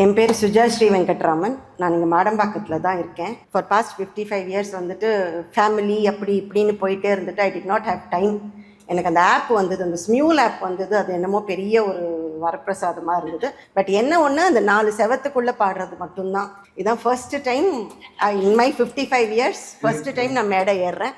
என் பேர் சுஜா ஸ்ரீ வெங்கட்ராமன். நான் இங்கே மாடம்பாக்கத்தில் தான் இருக்கேன். ஃபார் பாஸ்ட் 55 இயர்ஸ் வந்துட்டு ஃபேமிலி அப்படி இப்படின்னு போயிட்டே இருந்துட்டு I did not have time. எனக்கு அந்த ஆப் வந்தது, அந்த ஸ்மியூல் ஆப் வந்தது, அது என்னமோ பெரிய ஒரு வரப்பிரசாதமாக இருந்தது. பட் என்ன ஒன்று, அந்த 4 செவத்துக்குள்ளே பாடுறது மட்டும்தான். இதுதான் first time in my 55 years first time நான் மேடை ஏறுறேன்.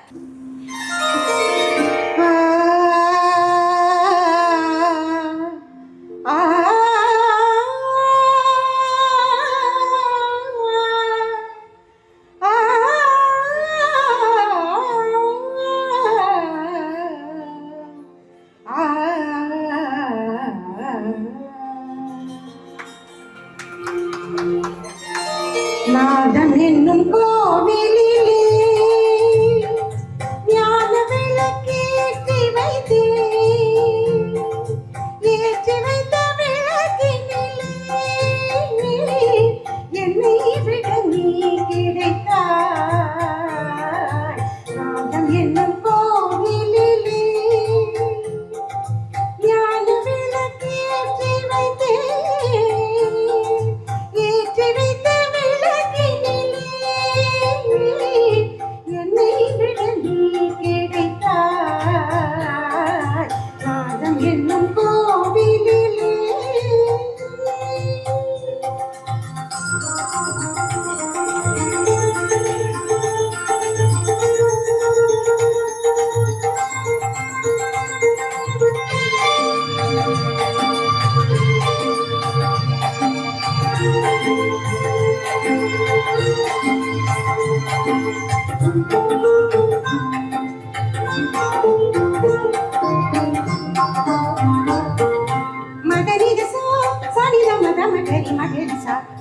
நாதம் என்னும் கோவிலிலே ஞான விளக்கேற்றி வைத்தேன். ஏற்றி வைத்த விளக்கினிலே என்னை விட நீ கிடைத்தாய். நாதம் என்னும் கோவிலிலே ஞான விளக்கேற்றி வைத்தேன். ஏற்றி வைத்த என்னை விட நீ கிடைத்தாய். நாதம் என்னும் கோவிலிலே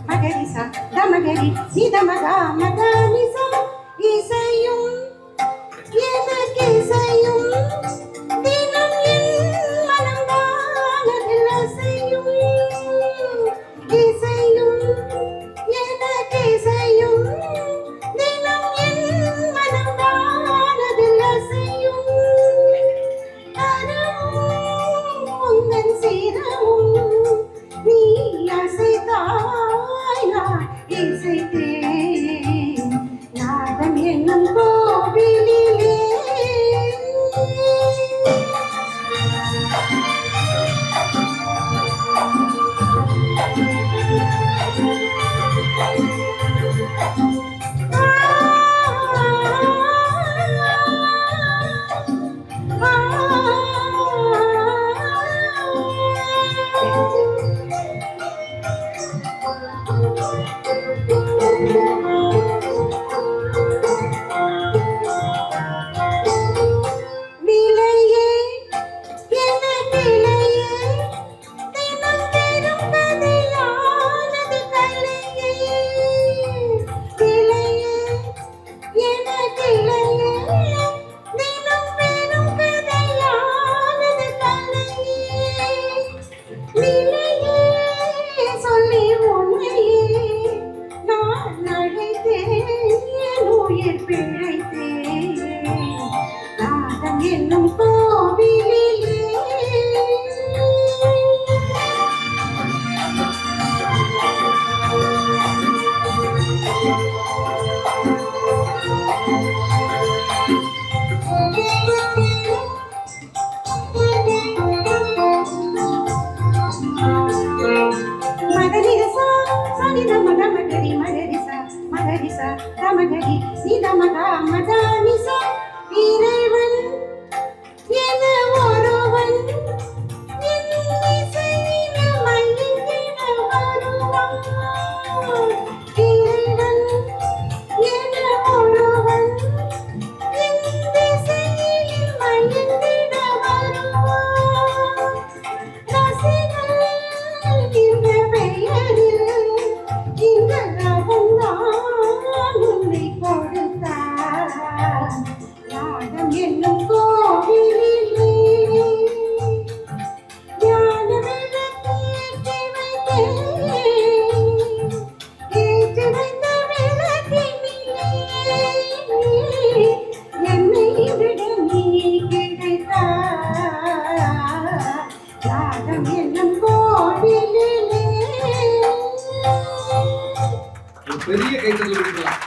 மகரிசா தமகரி நிதமகா மகனிசா இசையும் எனக்கு இசையும் தினம் என் மனம்தானதில் அசையும். இசையும் எனக்கு இசையும் தினம் என் மனம்தானதில் அசையும். கரமும் உந்தன் சிரமும் நீ அசைத்தாய், நான் இசைத்தேன். நாதம் என்னும் கோவிலிலே என்னும் கோவிலிலே மகரிசா சனிதம தமகரி மகரிசா மகரிசா தமகரி நிதமகா மதானிசா. இறைவன் என ஒருவன் என் இசையில் மயங்கிட வருவான். இறைவன் என ஒருவன் என் இசையில் மயங்கிட வருவான். ரசிகன் இந்த பெயரில் இந்த ரகம்தான் உன்னை கொடுத்தார். நாதம் என்னும் கோவிலிலே ஞான விளக்கேற்றி வைத்தேன். பெரிய கைத்தறி கொடுக்கலாம்.